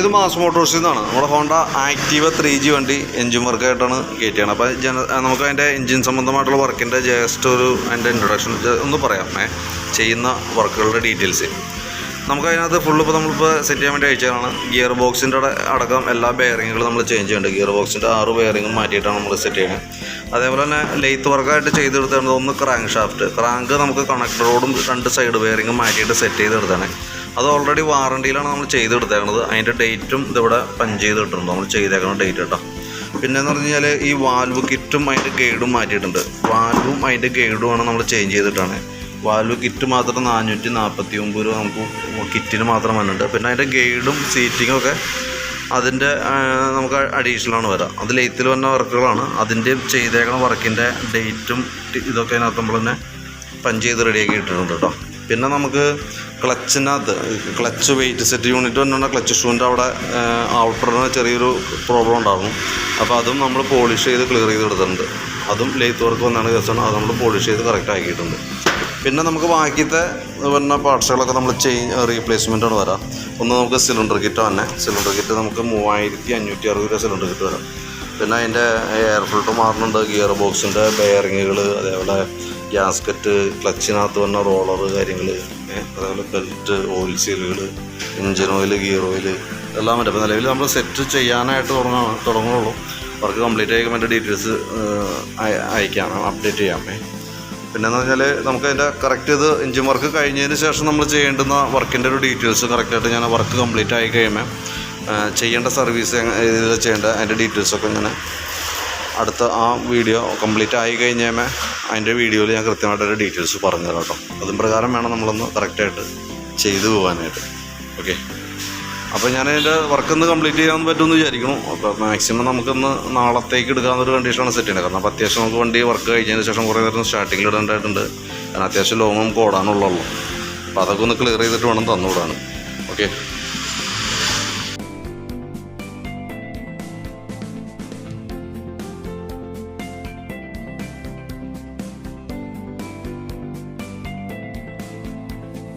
ഇത് മാസ് മോട്ടോഴ്സിൽ നിന്നാണ് നമ്മുടെ ഹോണ്ട ആക്റ്റീവ 3G വണ്ടി എൻജിൻ വർക്കായിട്ടാണ് കയറ്റിയാണ്. അപ്പോൾ നമുക്ക് അതിൻ്റെ എൻജിൻ സംബന്ധമായിട്ടുള്ള വർക്കിൻ്റെ ജസ്റ്റ് അതിൻ്റെ ഇൻട്രൊഡക്ഷൻ ഒന്ന് പറയാം. ചെയ്യുന്ന വർക്കുകളുടെ ഡീറ്റെയിൽസ് നമുക്കതിനകത്ത് ഫുള്ള് ഇപ്പോൾ നമ്മളിപ്പോൾ സെറ്റ് ചെയ്യാൻ വേണ്ടി അയച്ചതാണ്. ഗിയർ ബോക്സിൻ്റെ അടക്കം എല്ലാ ബെയറിങ്ങുകളും നമ്മൾ ചേഞ്ച് ചെയ്യുന്നുണ്ട്. ഗിയർ ബോക്സിൻ്റെ 6 ബെയറിങ്ങും മാറ്റിയിട്ടാണ് നമ്മൾ സെറ്റ് ചെയ്യുന്നത്. അതേപോലെ തന്നെ ലെയ്ത്ത് വർക്കായിട്ട് ചെയ്തെടുത്തത് ഒന്ന് ക്രാങ്ക് ഷാഫ്റ്റ്. ക്രാങ്ക് നമുക്ക് കണക്ടറോടും 2 സൈഡ് ബെയറിങ്ങും മാറ്റിയിട്ട് സെറ്റ് ചെയ്തെടുത്താണ്. അത് ഓൾറെഡി വാറണ്ടിയിലാണ് നമ്മൾ ചെയ്തെടുത്തേക്കുന്നത്. അതിൻ്റെ ഡേറ്റും ഇതിവിടെ പഞ്ച് ചെയ്തിട്ടുണ്ട്, നമ്മൾ ചെയ്തേക്കുന്ന ഡേറ്റ് കേട്ടോ. പിന്നെയെന്ന് പറഞ്ഞു കഴിഞ്ഞാൽ ഈ വാൽവ് കിറ്റും അതിൻ്റെ ഗൈഡും മാറ്റിയിട്ടുണ്ട്. വാൽവും അതിൻ്റെ ഗൈഡുമാണ് നമ്മൾ ചേഞ്ച് ചെയ്തിട്ടാണ്. വാൽവ് കിറ്റ് മാത്രം 449 രൂപ നമുക്ക് കിറ്റിന് മാത്രം വന്നിട്ടുണ്ട്. പിന്നെ അതിൻ്റെ ഗൈഡും സീറ്റിങ്ങും ഒക്കെ അതിൻ്റെ നമുക്ക് അഡീഷണലാണ് വരാം. അത് ലെയ്ത്തിൽ വന്ന വർക്കുകളാണ്. അതിൻ്റെ ചെയ്തേക്കുന്ന വർക്കിൻ്റെ ഡേറ്റും ഇതൊക്കെ അതിനകത്ത് നമ്മൾ തന്നെ പഞ്ച് ചെയ്ത് റെഡിയാക്കി ഇട്ടിട്ടുണ്ട് കേട്ടോ. പിന്നെ നമുക്ക് ക്ലച്ച് വെയിറ്റ് സെറ്റ് യൂണിറ്റ് വന്നിട്ട് ക്ലച്ച് ഷൂവിൻ്റെ അവിടെ ഔട്ടറിന് ചെറിയൊരു പ്രോബ്ലം ഉണ്ടാകും. അപ്പോൾ അതും നമ്മൾ പോളിഷ് ചെയ്ത് ക്ലിയർ ചെയ്ത് കൊടുത്തിട്ടുണ്ട്. അതും ലെയ്ത്ത് വർക്ക് വന്നാണ് കേസാണ്. അത് നമ്മൾ പോളിഷ് ചെയ്ത് കറക്റ്റ് ആക്കിയിട്ടുണ്ട്. പിന്നെ നമുക്ക് ബാക്കിയത്തെ വരുന്ന പാർട്സുകളൊക്കെ നമ്മൾ റീപ്ലേസ്മെൻറ്റാണ് വരാം. ഒന്ന് നമുക്ക് സിലിണ്ടർ കിറ്റ് തന്നെ. സിലിണ്ടർ കിറ്റ് നമുക്ക് 3560 രൂപ സിലിണ്ടർ കിറ്റ് വരാം. പിന്നെ അതിൻ്റെ എയർ ഫിൽട്ടർ മാറുന്നുണ്ട്, ഗിയർ ബോക്സിൻ്റെ ബെയറിങ്ങുകൾ, അതേപോലെ ഗ്യാസ്കറ്റ്, ക്ലച്ചിനകത്ത് വന്ന റോളർ കാര്യങ്ങൾ, അതേപോലെ ബെൽറ്റ്, ഓയിൽ സീലുകൾ, എൻജിൻ ഓയിൽ, ഗിയർ ഓയിൽ എല്ലാം പറ്റും. അപ്പോൾ നിലവിൽ നമ്മൾ സെറ്റ് ചെയ്യാനായിട്ട് തുടങ്ങുള്ളൂ. വർക്ക് കംപ്ലീറ്റ് ആയി വേണ്ട ഡീറ്റെയിൽസ് അയക്കാം, അപ്ഡേറ്റ് ചെയ്യാമേ. പിന്നെയെന്ന് പറഞ്ഞാൽ നമുക്ക് അതിൻ്റെ കറക്റ്റ് ഇത് എൻജിൻ വർക്ക് കഴിഞ്ഞതിന് ശേഷം നമ്മൾ ചെയ്യേണ്ടുന്ന വർക്കിൻ്റെ ഒരു ഡീറ്റെയിൽസ് കറക്റ്റായിട്ട് ഞാൻ വർക്ക് കംപ്ലീറ്റ് ആയി കഴിയുമ്പോൾ ചെയ്യേണ്ട സർവീസ് ഇതിൽ ചെയ്യേണ്ട അതിൻ്റെ ഡീറ്റെയിൽസൊക്കെ ഞാൻ അടുത്ത ആ വീഡിയോ കംപ്ലീറ്റ് ആയി കഴിഞ്ഞാൽ അതിൻ്റെ വീഡിയോയിൽ ഞാൻ കൃത്യമായിട്ടൊരു ഡീറ്റെയിൽസ് പറഞ്ഞു തരാം കേട്ടോ. അതും പ്രകാരം വേണം നമ്മളൊന്ന് കറക്റ്റായിട്ട് ചെയ്തു പോകാനായിട്ട്. ഓക്കെ, അപ്പോൾ ഞാൻ അതിൻ്റെ വർക്കൊന്ന് കംപ്ലീറ്റ് ചെയ്യാൻ പറ്റുമെന്ന് വിചാരിക്കണം. അപ്പോൾ മാക്സിമം നമുക്കൊന്ന് നാളത്തേക്ക് എടുക്കാവുന്നൊരു കണ്ടീഷനാണ് സെറ്റ് ചെയ്യുന്നത്. കാരണം അപ്പോൾ അത്യാവശ്യം നമുക്ക് വണ്ടി വർക്ക് കഴിഞ്ഞതിന് ശേഷം കുറേ നേരം സ്റ്റാർട്ടിങ്ങിൽ ഇടേണ്ടതായിട്ടുണ്ട്. കാരണം അത്യാവശ്യം ലോങ് നമുക്ക് ഓടാനുള്ളൂ. അപ്പോൾ അതൊക്കെ ഒന്ന് ക്ലിയർ ചെയ്തിട്ട് വേണം തന്നുവിടാൻ. ഓക്കെ.